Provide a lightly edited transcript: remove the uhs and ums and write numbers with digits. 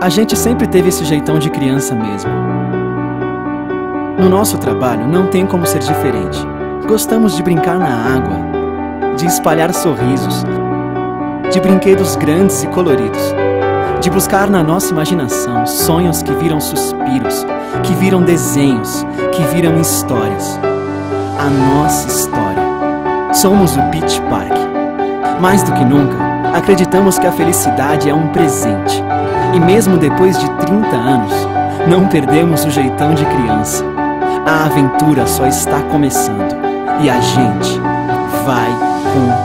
A gente sempre teve esse jeitão de criança mesmo. No nosso trabalho não tem como ser diferente. Gostamos de brincar na água, de espalhar sorrisos, de brinquedos grandes e coloridos, de buscar na nossa imaginação sonhos que viram suspiros, que viram desenhos, que viram histórias. A nossa história. Somos o Beach Park. Mais do que nunca, acreditamos que a felicidade é um presente. E mesmo depois de 30 anos, não perdemos o jeitão de criança. A aventura só está começando. E a gente vai com